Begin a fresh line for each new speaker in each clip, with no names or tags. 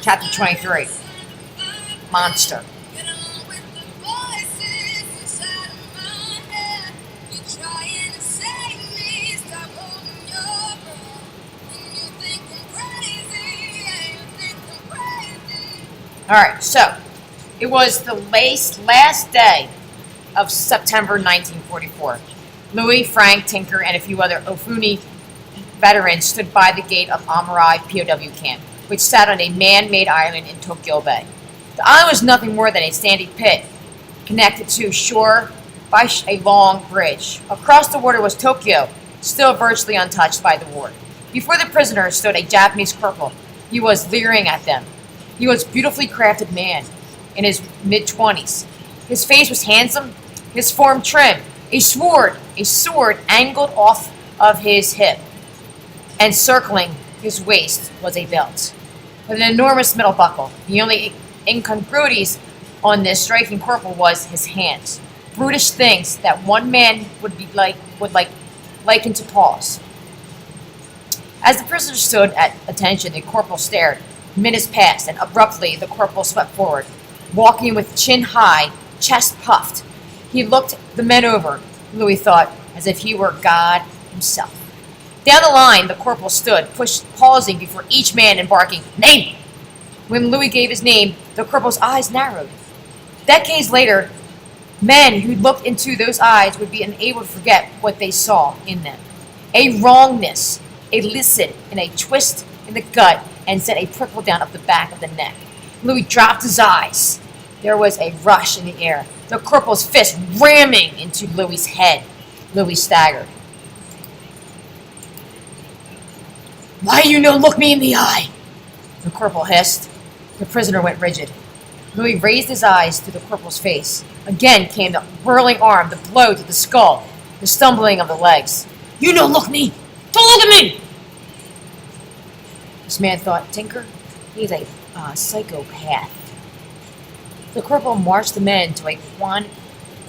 Chapter 23. Monster. Alright, so it was the last day of September 1944. Louis, Frank, Tinker, and a few other Ofuni veterans stood by the gate of Amarai POW camp, which sat on a man-made island in Tokyo Bay. The island was nothing more than a sandy pit connected to shore by a long bridge. Across the water was Tokyo, still virtually untouched by the war. Before the prisoners stood a Japanese corporal. He was leering at them. He was a beautifully crafted man in his mid-20s. His face was handsome, his form trim. A sword angled off of his hip, and circling his waist was a belt with an enormous metal buckle. The only incongruities on this striking corporal was his hands, brutish things that one man would liken to paws. As the prisoners stood at attention, the corporal stared. Minutes passed, and abruptly the corporal swept forward, walking with chin high, chest puffed. He looked the men over, Louis thought, as if he were God himself. Down the line, the corporal stood, pausing before each man and barking, "Name!" When Louis gave his name, the corporal's eyes narrowed. Decades later, men who looked into those eyes would be unable to forget what they saw in them. A wrongness, a licid, and a twist in the gut, and sent a prickle down up the back of the neck. Louis dropped his eyes. There was a rush in the air, the corporal's fist ramming into Louis's head. Louis staggered. "Why you no look me in the eye?" the corporal hissed. The prisoner went rigid. Louis raised his eyes to the corporal's face. Again came the whirling arm, the blow to the skull, the stumbling of the legs. "You no look me! Don't look at me!" This man thought, Tinker, he's a psychopath. The corporal marched the men to a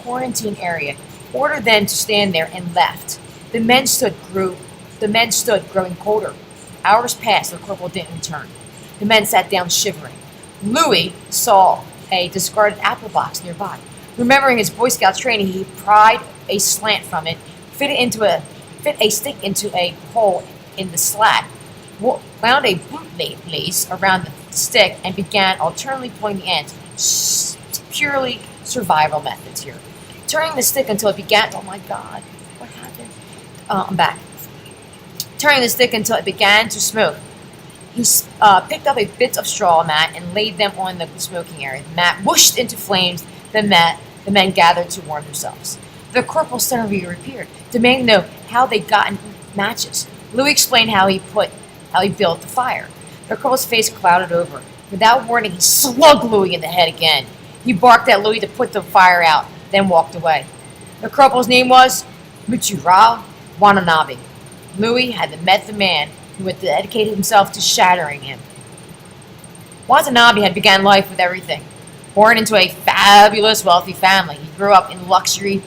quarantine area, ordered them to stand there, and left. The men stood, growing colder. Hours passed, the corporal didn't return. The men sat down shivering. Louis saw a discarded apple box nearby. Remembering his Boy Scout training, he pried a slant from it, fit a stick into a hole in the slat, wound a boot lace around the stick, and began alternately pulling the ends. Purely survival methods here. Turning the stick until it began. Oh my God, what happened? I'm back. Turning the stick until it began to smoke. He picked up a bit of straw mat and laid them on the smoking area. The mat whooshed into flames. The men gathered to warm themselves. The corporal suddenly reappeared, demanding to know how they'd gotten matches. Louis explained how he built the fire. The corporal's face clouded over. Without warning, he slugged Louis in the head again. He barked at Louis to put the fire out, then walked away. The corporal's name was Muchirao Watanabe. Louis had met the man who had dedicated himself to shattering him. Watanabe had begun life with everything. Born into a fabulous, wealthy family, he grew up in luxury,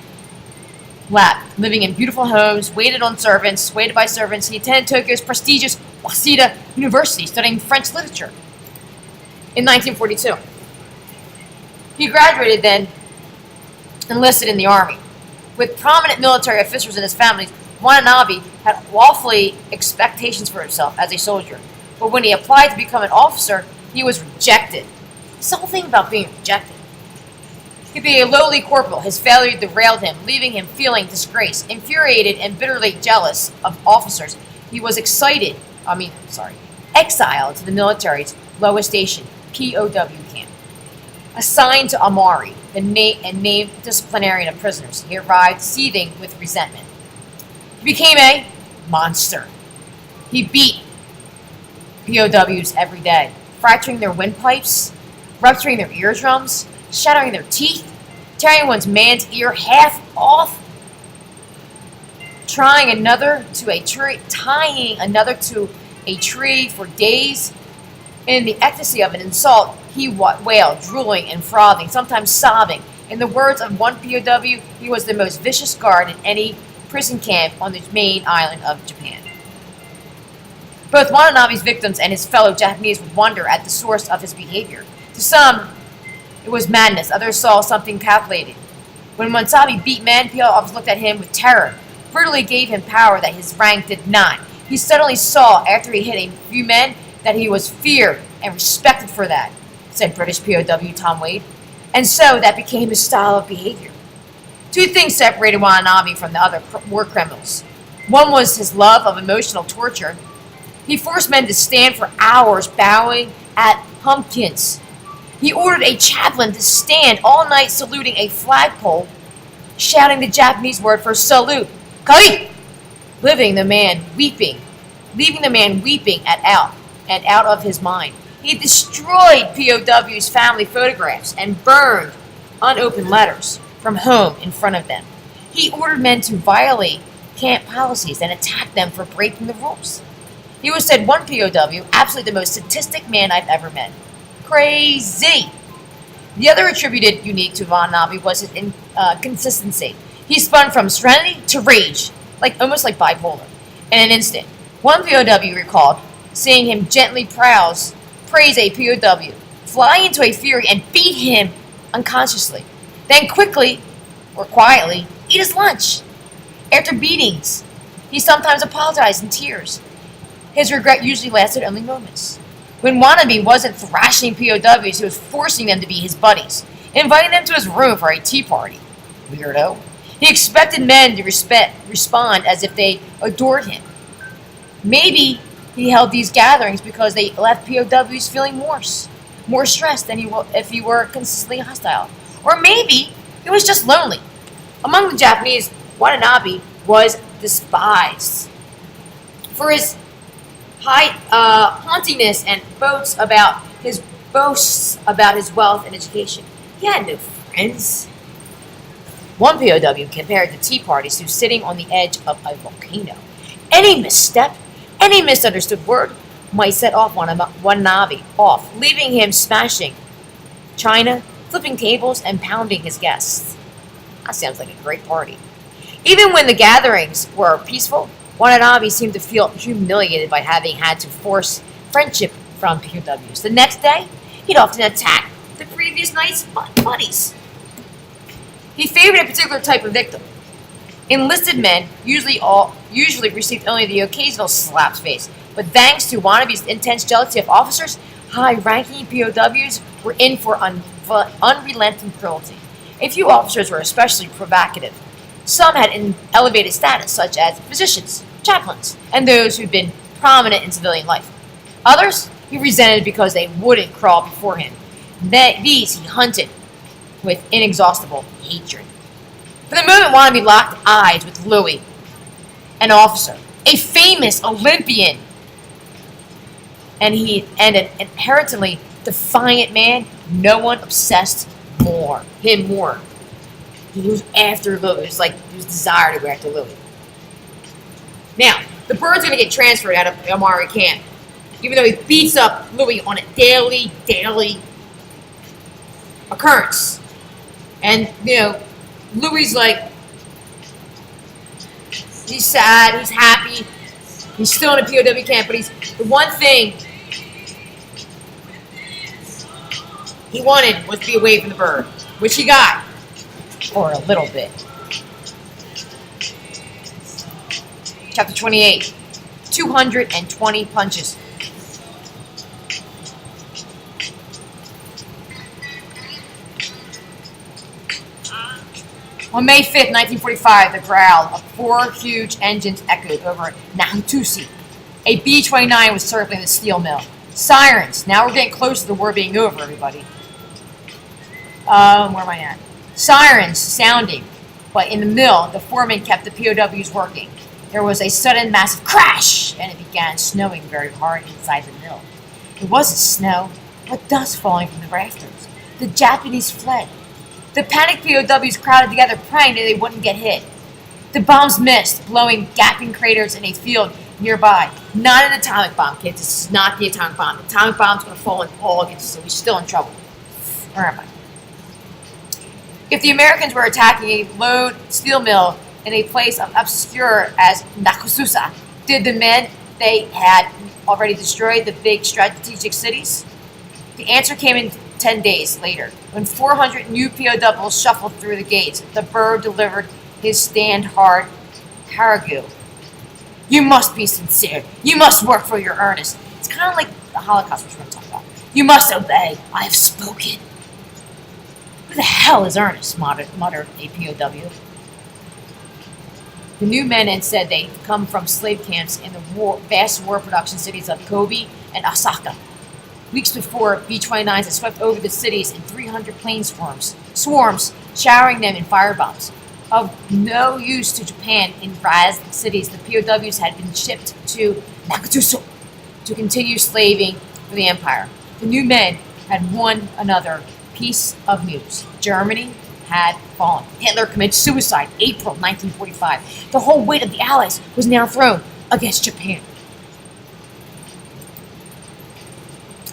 living in beautiful homes, waited by servants. He attended Tokyo's prestigious Waseda University, studying French literature. In 1942, he graduated, then enlisted in the army. With prominent military officers in his family, Watanabe had lofty expectations for himself as a soldier. But when he applied to become an officer, he was rejected. Something about being rejected. He'd be a lowly corporal. His failure derailed him, leaving him feeling disgraced, infuriated, and bitterly jealous of officers. He was exiled to the military's lowest station, POW camp. Assigned to Amari, the named disciplinarian of prisoners, he arrived seething with resentment. He became a monster. He beat POWs every day, fracturing their windpipes, rupturing their eardrums, shattering their teeth, tearing one's man's ear half off, tying another to a tree for days. In the ecstasy of an insult, he wailed, drooling and frothing, sometimes sobbing. In the words of one POW, he was the most vicious guard in any prison camp on the main island of Japan. Both Watanabe's victims and his fellow Japanese would wonder at the source of his behavior. To some, it was madness. Others saw something calculated. When Watanabe beat men, POWs looked at him with terror, brutally gave him power that his rank did not. He suddenly saw, after he hit a few men, that he was feared and respected for that, said British POW Tom Wade. And so that became his style of behavior. Two things separated Watanabe from the other war criminals. One was his love of emotional torture. He forced men to stand for hours bowing at pumpkins. He ordered a chaplain to stand all night saluting a flagpole, shouting the Japanese word for salute, "Kai!" leaving the man weeping out of his mind. He destroyed POW's family photographs and burned unopened letters from home in front of them. He ordered men to violate camp policies and attack them for breaking the rules. He was said one POW, absolutely the most sadistic man I've ever met. Crazy! The other attributed unique to Watanabe was his inconsistency. He spun from serenity to rage, almost like bipolar, in an instant. One POW recalled seeing him gently praise a POW, fly into a fury and beat him unconsciously, then quickly or quietly eat his lunch. After beatings, he sometimes apologized in tears. His regret usually lasted only moments. When Watanabe wasn't thrashing POWs, he was forcing them to be his buddies, inviting them to his room for a tea party. Weirdo. He expected men to respond as if they adored him. Maybe he held these gatherings because they left POWs feeling more stressed than if he were consistently hostile. Or maybe he was just lonely. Among the Japanese, Watanabe was despised for his haughtiness and boasts about his wealth and education. He had no friends. One POW compared the tea parties to sitting on the edge of a volcano. Any misstep, any misunderstood word might set off Watanabe off, leaving him smashing china, flipping tables, and pounding his guests. That sounds like a great party. Even when the gatherings were peaceful, Watanabe seemed to feel humiliated by having had to force friendship from POWs. The next day, he'd often attack the previous night's buddies. He favored a particular type of victim. Enlisted men usually received only the occasional slap face, but thanks to Watanabe's intense jealousy of officers, high-ranking POWs were in for unrelenting cruelty. A few officers were especially provocative. Some had an elevated status, such as physicians, chaplains, and those who'd been prominent in civilian life. Others he resented because they wouldn't crawl before him. These he hunted with inexhaustible hatred. For the moment, Watanabe locked eyes with Louis, an officer, a famous Olympian, and an inherently defiant man. No one obsessed him more. He was after Louis. It was his desire to go after Louis. Now, the bird's going to get transferred out of Amari camp, even though he beats up Louis on a daily occurrence. And, Louis he's sad, he's happy, he's still in a POW camp, but the one thing he wanted was to be away from the bird, which he got, for a little bit. Chapter 28, 220 punches. On May 5th, 1945, the growl of 4 huge engines echoed over Nahutusi. A B-29 was circling the steel mill. Sirens. Now we're getting close to the war being over, everybody. Where am I at? Sirens sounding. But in the mill, the foreman kept the POWs working. There was a sudden massive crash, and it began snowing very hard inside the mill. It wasn't snow, but dust falling from the rafters. The Japanese fled. The panicked POWs crowded together, praying that they wouldn't get hit. The bombs missed, blowing gaping craters in a field nearby. Not an atomic bomb, kids. This is not the atomic bomb. The atomic bomb's going to fall in all against us, so we're still in trouble. Where am I? If the Americans were attacking a lone steel mill in a place obscure as Nakususa, did the men they had already destroyed the big strategic cities? The answer came in 10 days later, when 400 new POWs shuffled through the gates. The bird delivered his stand hard Haragu. You must be sincere. You must work for your earnest. It's kind of like the Holocaust, which we're going to talk about. You must obey. I have spoken. Who the hell is Ernest? Muttered a POW. The new men had said they'd come from slave camps in the vast war production cities of Kobe and Osaka. Weeks before, B-29s had swept over the cities in 300 plane swarms, showering them in firebombs. Of no use to Japan in razed cities, the POWs had been shipped to Nakatsuso to continue slaving for the empire. The new men had one another piece of news. Germany had fallen. Hitler committed suicide, April 1945. The whole weight of the Allies was now thrown against Japan.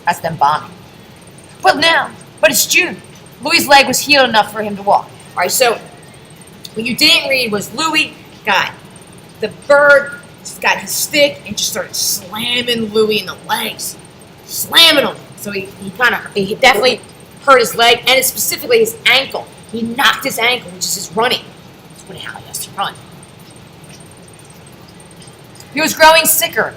That's them bombing. But it's June. Louis' leg was healed enough for him to walk. All right, so what you didn't read was Louis got the bird, got his stick, and just started slamming Louis in the legs. Slamming him. So he definitely hurt his leg, and specifically his ankle. He knocked his ankle, which is his running. That's how he has to run. He was growing sicker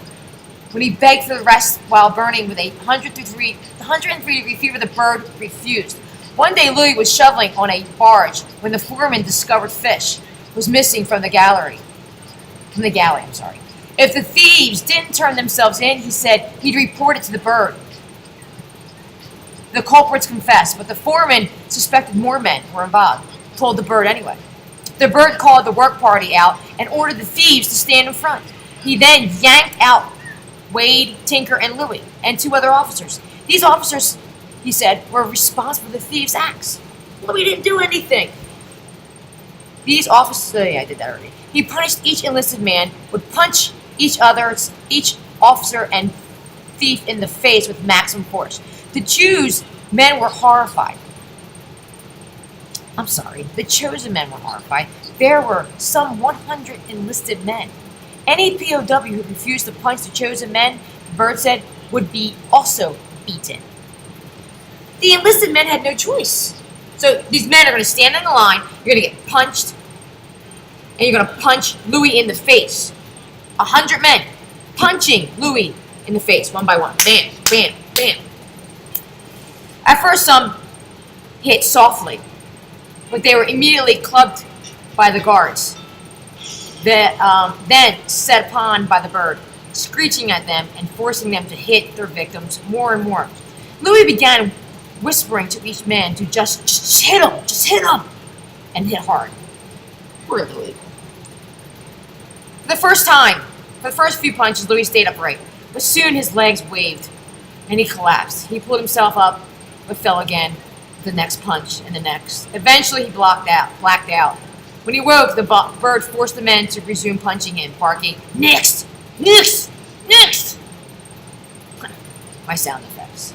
when he begged for the rest while burning with a 103-degree fever. The bird refused. One day, Louis was shoveling on a barge when the foreman discovered fish was missing from the galley. If the thieves didn't turn themselves in, he said he'd report it to the bird. The culprits confessed, but the foreman suspected more men were involved. Told the bird anyway. The bird called the work party out and ordered the thieves to stand in front. He then yanked out Wade, Tinker, and Louis, and 2 other officers. These officers, he said, were responsible for the thieves' acts. Louis didn't do anything. These officers, I did that already. He punished each enlisted man, would punch each officer and thief in the face with maximum force. The Jews men were horrified. The chosen men were horrified. There were some 100 enlisted men. Any POW who refused to punch the chosen men, the bird said, would be also beaten. The enlisted men had no choice. So these men are going to stand in the line, you're going to get punched, and you're going to punch Louis in the face. 100 men punching Louis in the face, one by one. Bam, bam, bam. At first, some hit softly, but they were immediately clubbed by the guards. Then set upon by the bird, screeching at them and forcing them to hit their victims more and more. Louis began whispering to each man to just hit him, and hit hard. Poor Louis. For the first few punches, Louis stayed upright, but soon his legs waved, and he collapsed. He pulled himself up, but fell again. The next punch and the next. Eventually, he blacked out. When he woke, the bird forced the men to resume punching him, barking, "Next! Next! Next!" My sound effects.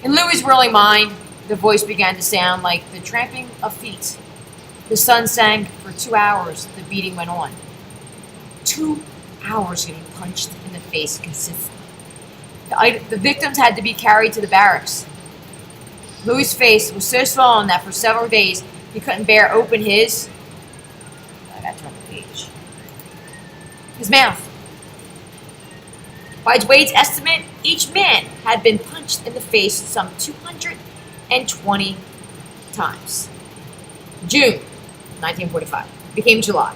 In Louis' whirling mind, the voice began to sound like the tramping of feet. The sun sank for 2 hours. The beating went on. 2 hours getting punched in the face consistently. The victims had to be carried to the barracks. Louis' face was so swollen that for several days he couldn't bear open his mouth. By Wade's estimate, each man had been punched in the face some 220 times. June 1945 became July.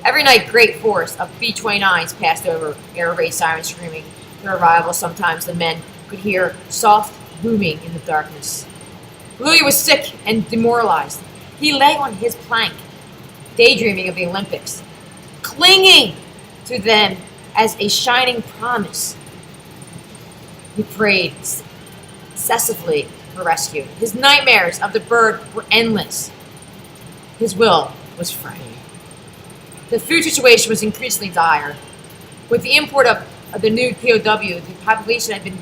Every night, great force of B-29s passed over, air raid sirens screaming their arrival. Sometimes the men could hear soft booming in the darkness. Louis was sick and demoralized. He lay on his plank, daydreaming of the Olympics, clinging to them as a shining promise. He prayed incessantly for rescue. His nightmares of the bird were endless. His will was fraying. The food situation was increasingly dire. With the import of the new POW, the population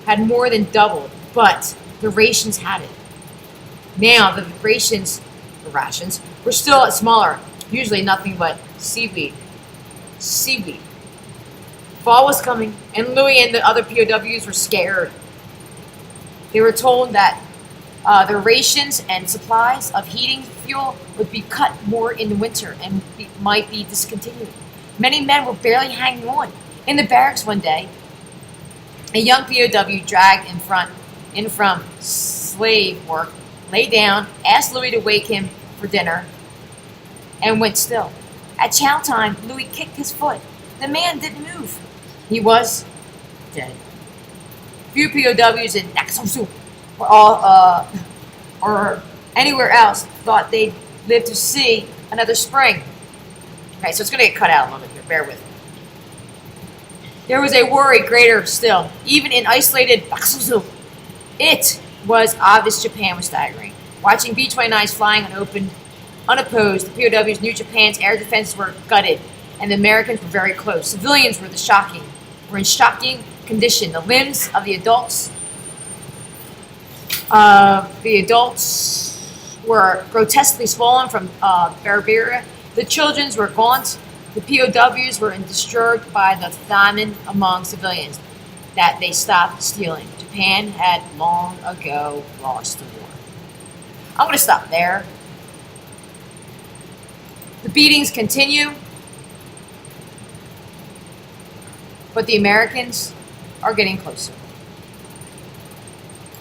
had more than doubled, but the rations hadn't. Now the rations were still smaller, usually nothing but seaweed. Fall was coming, and Louis and the other POWs were scared. They were told that their rations and supplies of heating fuel would be cut more in the winter and might be discontinued. Many men were barely hanging on. In the barracks one day, a young POW dragged in from slave work, lay down, asked Louis to wake him for dinner, and went still. At chow time, Louis kicked his foot. The man didn't move. He was dead. Few POWs in Naxos or anywhere else thought they'd live to see another spring. Okay, so it's going to get cut out a little bit here. Bear with me. There was a worry greater still, even in isolated Naxos. It was obvious Japan was staggering. Watching B-29s flying unopposed, the POWs knew Japan's air defenses were gutted, and the Americans were very close. Civilians were in shocking condition. The limbs of the adults were grotesquely swollen from barbaria. The children were gaunt. The POWs were disturbed by the famine among civilians that they stopped stealing. Japan had long ago lost the war. I'm going to stop there. The beatings continue, but the Americans are getting closer.